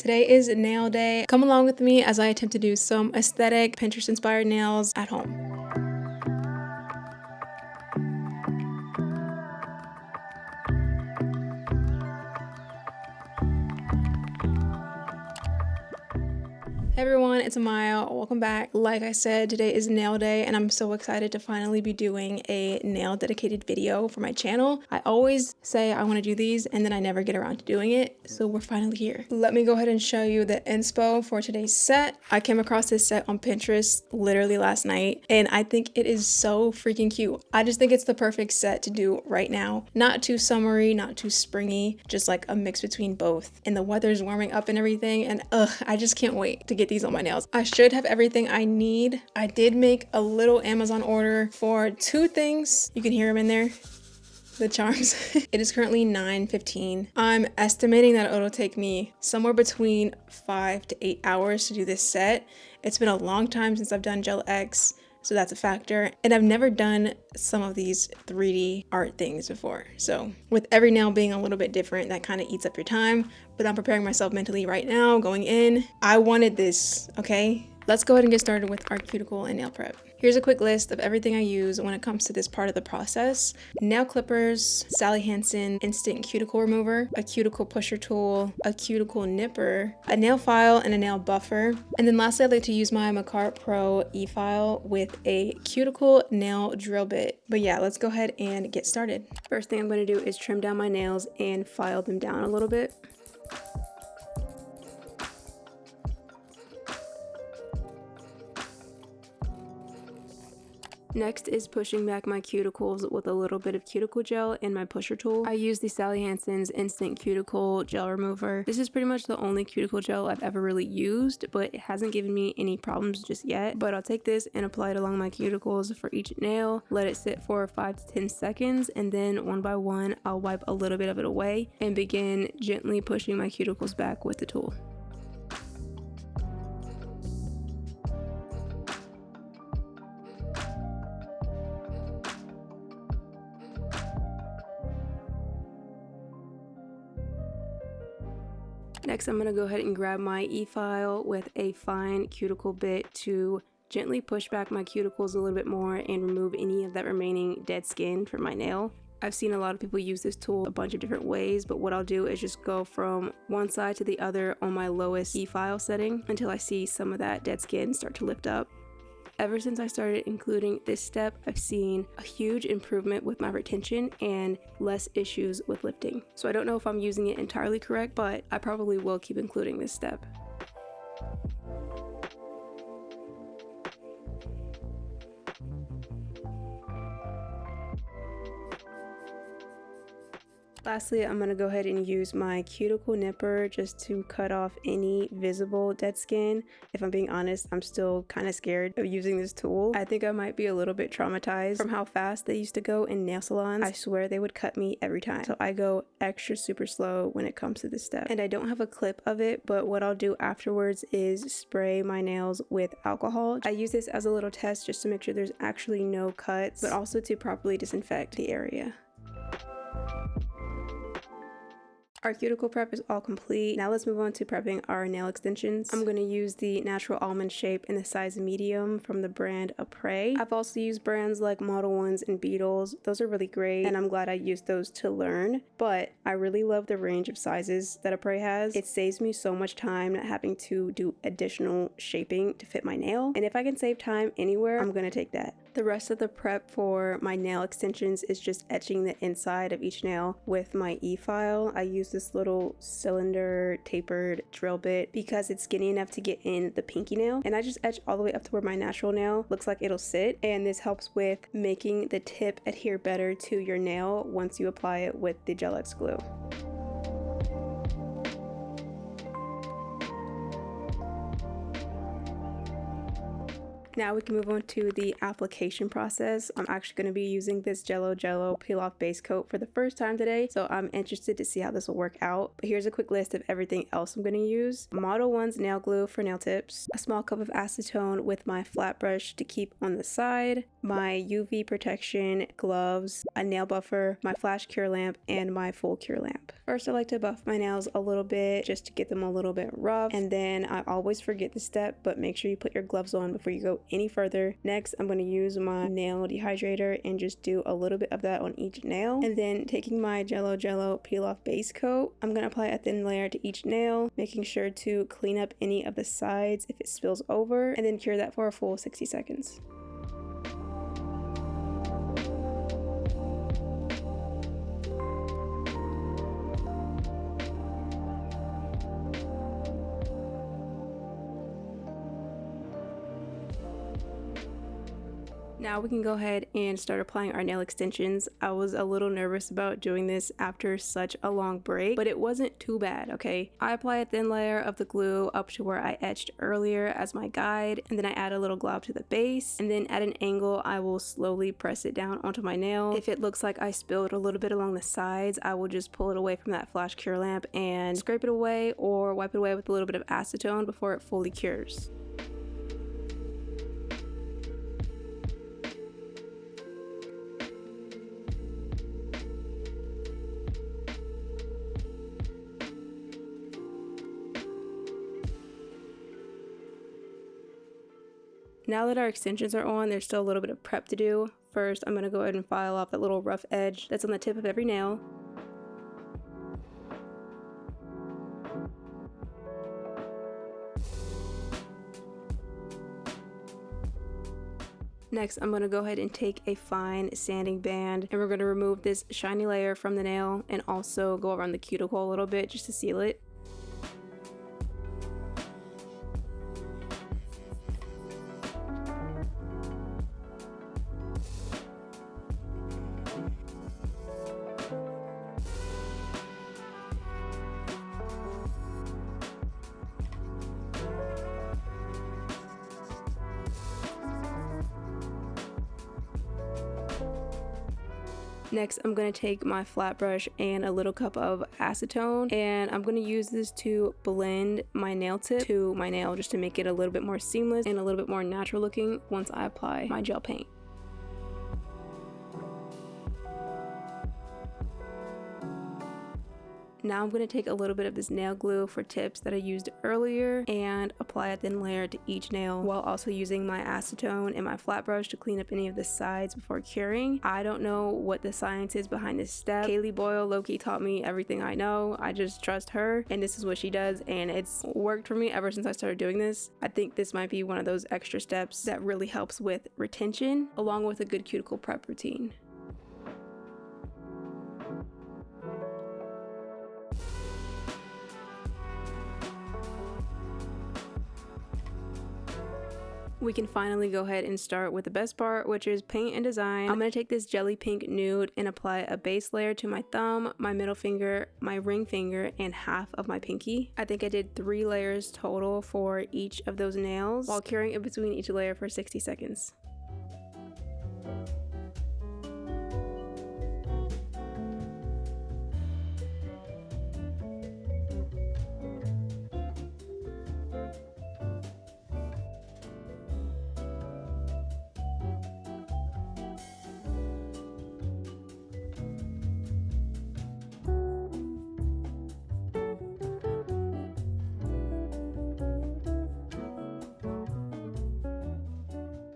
Today is nail day. Come along with me as I attempt to do some aesthetic Pinterest inspired nails at home. Hey everyone, it's Amaya. Welcome back. Like I said, today is nail day and I'm so excited to finally be doing a nail dedicated video for my channel. I always say I want to do these and then I never get around to doing it, so we're finally here. Let me go ahead and show you the inspo for today's set. I came across this set on Pinterest literally last night and I think it is so freaking cute. I just think it's the perfect set to do right now. Not too summery, not too springy, just like a mix between both. And the weather's warming up and everything, and I just can't wait to get these on my nails. I should have everything I need. I did make a little Amazon order for 2 things. You can hear them in there, the charms. It is currently 9:15. I'm estimating that it'll take me somewhere between 5 to 8 hours to do this set. It's been a long time since I've done Gel X, so that's a factor. And I've never done some of these 3D art things before. So with every nail being a little bit different, that kind of eats up your time. But I'm preparing myself mentally right now, going in. I wanted this, okay? Let's go ahead and get started with our cuticle and nail prep. Here's a quick list of everything I use when it comes to this part of the process. Nail clippers, Sally Hansen instant cuticle remover, a cuticle pusher tool, a cuticle nipper, a nail file, and a nail buffer. And then lastly, I like to use my Macart Pro e-file with a cuticle nail drill bit. But yeah, let's go ahead and get started. First thing I'm going to do is trim down my nails and file them down a little bit. Next is pushing back my cuticles with a little bit of cuticle gel and my pusher tool. I use the Sally Hansen's instant cuticle gel remover. This is pretty much the only cuticle gel I've ever really used, but it hasn't given me any problems just yet. But I'll take this and apply it along my cuticles for each nail, let it sit for 5 to 10 seconds, and then one by one I'll wipe a little bit of it away and begin gently pushing my cuticles back with the tool. Next, I'm going to go ahead and grab my e-file with a fine cuticle bit to gently push back my cuticles a little bit more and remove any of that remaining dead skin from my nail. I've seen a lot of people use this tool a bunch of different ways, but what I'll do is just go from one side to the other on my lowest e-file setting until I see some of that dead skin start to lift up. Ever since I started including this step, I've seen a huge improvement with my retention and less issues with lifting. So I don't know if I'm using it entirely correct, but I probably will keep including this step. Lastly, I'm going to go ahead and use my cuticle nipper just to cut off any visible dead skin. If I'm being honest, I'm still kind of scared of using this tool. I think I might be a little bit traumatized from how fast they used to go in nail salons. I swear they would cut me every time. So I go extra super slow when it comes to this step. And I don't have a clip of it, but what I'll do afterwards is spray my nails with alcohol. I use this as a little test just to make sure there's actually no cuts, but also to properly disinfect the area. Our cuticle prep is all complete. Now let's move on to prepping our nail extensions. I'm going to use the natural almond shape in the size medium from the brand Apres. I've also used brands like Model Ones and Beetles. Those are really great and I'm glad I used those to learn, but I really love the range of sizes that Apres has. It saves me so much time not having to do additional shaping to fit my nail, and if I can save time anywhere, I'm going to take that. The rest of the prep for my nail extensions is just etching the inside of each nail with my e-file. I use this little cylinder tapered drill bit because it's skinny enough to get in the pinky nail, and I just etch all the way up to where my natural nail looks like it'll sit, and this helps with making the tip adhere better to your nail once you apply it with the Gel X glue. Now we can move on to the application process. I'm actually going to be using this Jello peel off base coat for the first time today, so I'm interested to see how this will work out. But here's a quick list of everything else I'm going to use. Model 1's nail glue for nail tips, a small cup of acetone with my flat brush to keep on the side, my UV protection, gloves, a nail buffer, my flash cure lamp, and my full cure lamp. First, I like to buff my nails a little bit just to get them a little bit rough, and then I always forget this step, but make sure you put your gloves on before you go any further. Next, I'm going to use my nail dehydrator and just do a little bit of that on each nail. And then taking my Jello peel off base coat, I'm going to apply a thin layer to each nail, making sure to clean up any of the sides if it spills over, and then cure that for a full 60 seconds. Now we can go ahead and start applying our nail extensions. I was a little nervous about doing this after such a long break, but it wasn't too bad, okay? I apply a thin layer of the glue up to where I etched earlier as my guide, and then I add a little glob to the base, and then at an angle I will slowly press it down onto my nail. If it looks like I spilled a little bit along the sides, I will just pull it away from that flash cure lamp and scrape it away or wipe it away with a little bit of acetone before it fully cures. Now that our extensions are on, there's still a little bit of prep to do. First, I'm going to go ahead and file off that little rough edge that's on the tip of every nail. Next, I'm going to go ahead and take a fine sanding band, and we're going to remove this shiny layer from the nail and also go around the cuticle a little bit just to seal it. Next, I'm going to take my flat brush and a little cup of acetone, and I'm going to use this to blend my nail tip to my nail just to make it a little bit more seamless and a little bit more natural looking once I apply my gel paint. Now I'm going to take a little bit of this nail glue for tips that I used earlier and apply a thin layer to each nail while also using my acetone and my flat brush to clean up any of the sides before curing. I don't know what the science is behind this step. Kaylee Boyle low-key taught me everything I know. I just trust her, and this is what she does, and it's worked for me ever since I started doing this. I think this might be one of those extra steps that really helps with retention along with a good cuticle prep routine. We can finally go ahead and start with the best part, which is paint and design. I'm going to take this jelly pink nude and apply a base layer to my thumb, my middle finger, my ring finger, and half of my pinky. I think I did 3 layers total for each of those nails while curing in between each layer for 60 seconds.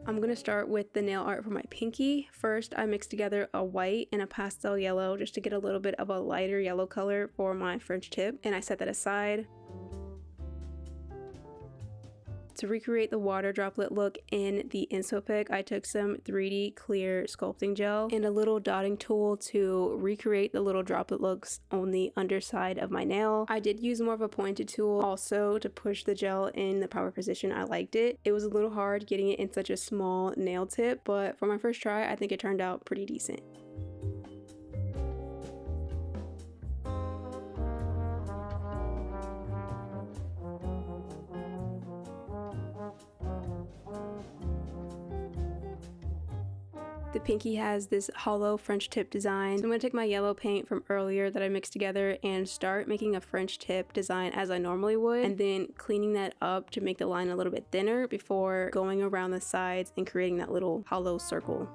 I'm going to start with the nail art for my pinky. First, I mixed together a white and a pastel yellow just to get a little bit of a lighter yellow color for my French tip, and I set that aside. To recreate the water droplet look in the inspo pic, I took some 3D clear sculpting gel and a little dotting tool to recreate the little droplet looks on the underside of my nail. I did use more of a pointed tool also to push the gel in the proper position. I liked it. It was a little hard getting it in such a small nail tip, but for my first try, I think it turned out pretty decent. The pinky has this hollow French tip design. So I'm going to take my yellow paint from earlier that I mixed together and start making a French tip design as I normally would, and then cleaning that up to make the line a little bit thinner before going around the sides and creating that little hollow circle.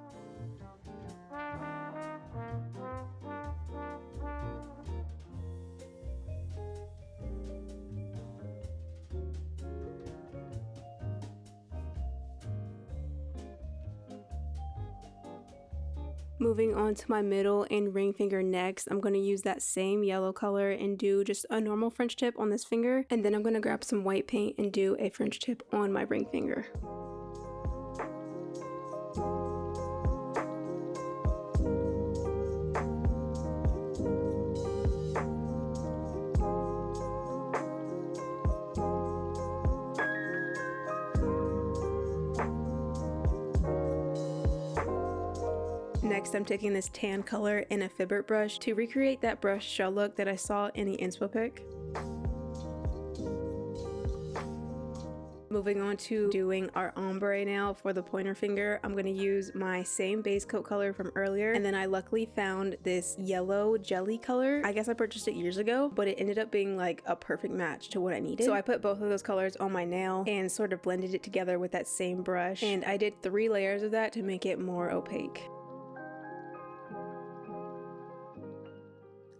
Moving on to my middle and ring finger next, I'm going to use that same yellow color and do just a normal French tip on this finger, and then I'm going to grab some white paint and do a French tip on my ring finger. Next, I'm taking this tan color in a filbert brush to recreate that brush shell look that I saw in the inspo pic. Moving on to doing our ombre nail for the pointer finger, I'm going to use my same base coat color from earlier, and then I luckily found this yellow jelly color. I guess I purchased it years ago, but it ended up being like a perfect match to what I needed. So I put both of those colors on my nail and sort of blended it together with that same brush, and I did 3 layers of that to make it more opaque.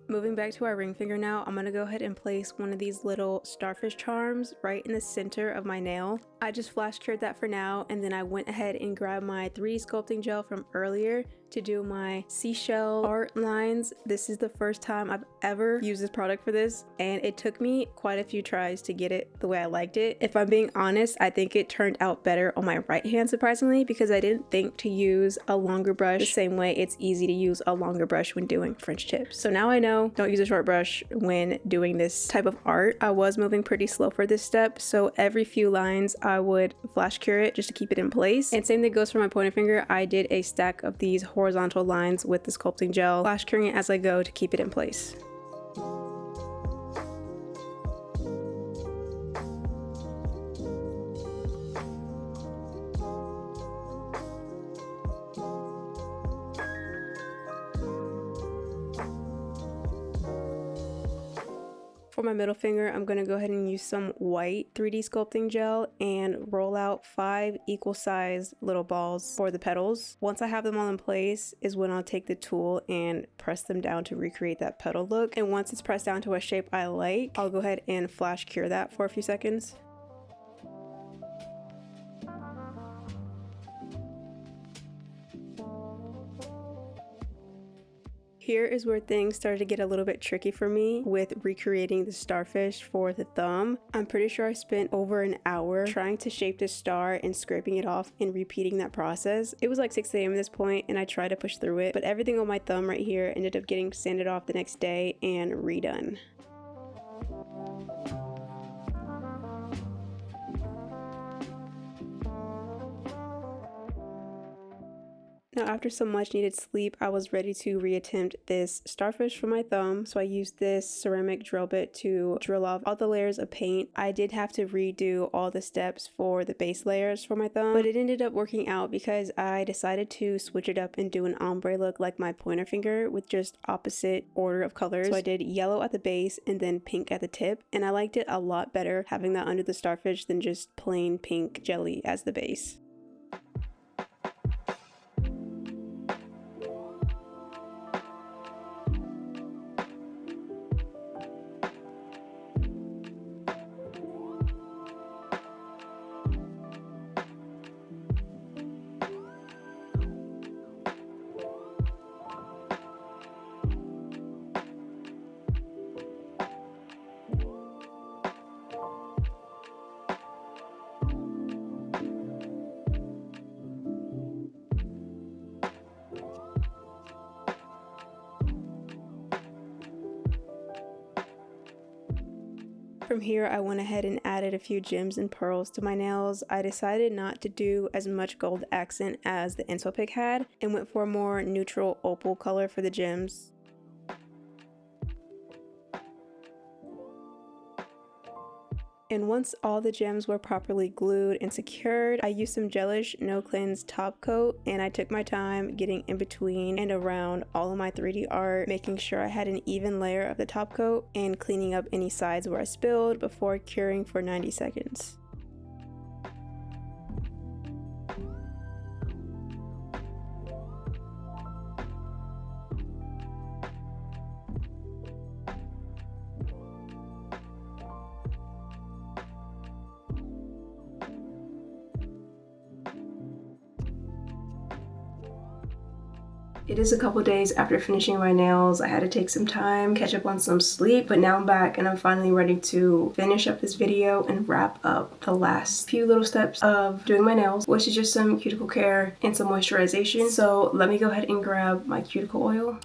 Moving back to our ring finger now, I'm going to go ahead and place one of these little starfish charms right in the center of my nail. I just flash cured that for now, and then I went ahead and grabbed my 3D sculpting gel from earlier to do my seashell art lines. This is the first time I've ever used this product for this, and it took me quite a few tries to get it the way I liked it. If I'm being honest, I think it turned out better on my right hand, surprisingly, because I didn't think to use a longer brush the same way it's easy to use a longer brush when doing French tips. So now I know, don't use a short brush when doing this type of art. I was moving pretty slow for this step, so every few lines I would flash cure it just to keep it in place. And same thing goes for my pointer finger. I did a stack of these horizontal lines with the sculpting gel, flash curing it as I go to keep it in place. For my middle finger, I'm going to go ahead and use some white 3D sculpting gel and roll out 5 equal sized little balls for the petals. Once I have them all in place is when I'll take the tool and press them down to recreate that petal look. And once it's pressed down to a shape I like, I'll go ahead and flash cure that for a few seconds. Here is where things started to get a little bit tricky for me with recreating the starfish for the thumb. I'm pretty sure I spent over an hour trying to shape this star and scraping it off and repeating that process. It was like 6 a.m. at this point, and I tried to push through it, but everything on my thumb right here ended up getting sanded off the next day and redone. Now, after some much needed sleep, I was ready to reattempt this starfish for my thumb. So I used this ceramic drill bit to drill off all the layers of paint. I did have to redo all the steps for the base layers for my thumb, but it ended up working out because I decided to switch it up and do an ombre look like my pointer finger with just opposite order of colors. So I did yellow at the base and then pink at the tip, and I liked it a lot better having that under the starfish than just plain pink jelly as the base. From here, I went ahead and added a few gems and pearls to my nails. I decided not to do as much gold accent as the inspo pic had and went for a more neutral opal color for the gems. And once all the gems were properly glued and secured, I used some gelish no cleanse top coat, and I took my time getting in between and around all of my 3D art, making sure I had an even layer of the top coat and cleaning up any sides where I spilled before curing for 90 seconds. It is a couple days after finishing my nails. I had to take some time, catch up on some sleep, but now I'm back and I'm finally ready to finish up this video and wrap up the last few little steps of doing my nails, which is just some cuticle care and some moisturization. So let me go ahead and grab my cuticle oil.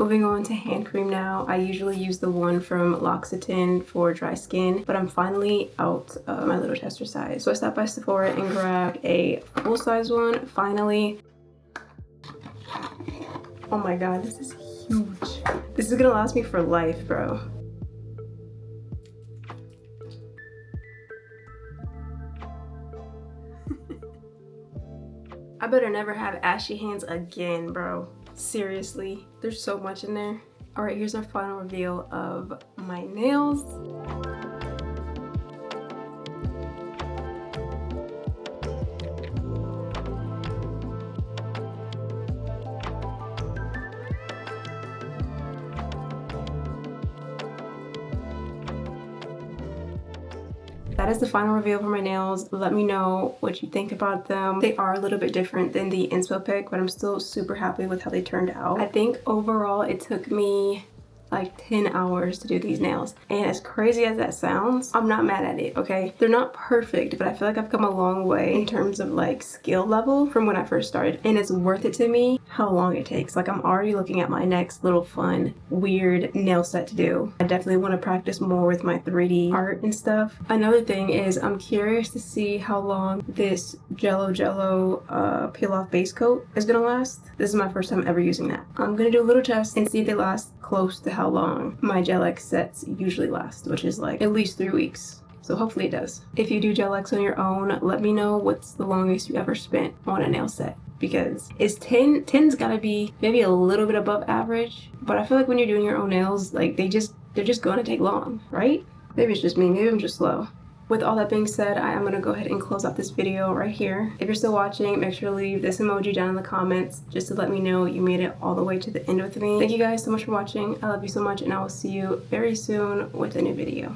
Moving on to hand cream now. I usually use the one from L'Occitane for dry skin, but I'm finally out of my little tester size. So I stopped by Sephora and grabbed a full-size one, finally. Oh my god, this is huge. This is gonna last me for life, bro. I better never have ashy hands again, bro. Seriously, there's so much in there. All right, here's our final reveal of my nails. That is the final reveal for my nails. Let me know what you think about them. They are a little bit different than the inspo pic, but I'm still super happy with how they turned out. I think overall it took me like 10 hours to do these nails, and as crazy as that sounds, I'm not mad at it, okay? They're not perfect, but I feel like I've come a long way in terms of like skill level from when I first started, and it's worth it to me how long it takes. Like, I'm already looking at my next little fun weird nail set to do. I definitely want to practice more with my 3D art and stuff. Another thing is I'm curious to see how long this Jello peel off base coat is gonna last. This is my first time ever using that. I'm gonna do a little test and see if they last close to how long my Gel X sets usually last, which is like at least 3 weeks. So hopefully it does. If you do Gel X on your own, let me know what's the longest you ever spent on a nail set, because it's 10's gotta be maybe a little bit above average, but I feel like when you're doing your own nails, like they're just gonna take long, right? Maybe it's just me, maybe I'm just slow. With all that being said, I am gonna go ahead and close out this video right here. If you're still watching, make sure to leave this emoji down in the comments just to let me know you made it all the way to the end with me. Thank you guys so much for watching. I love you so much, and I will see you very soon with a new video.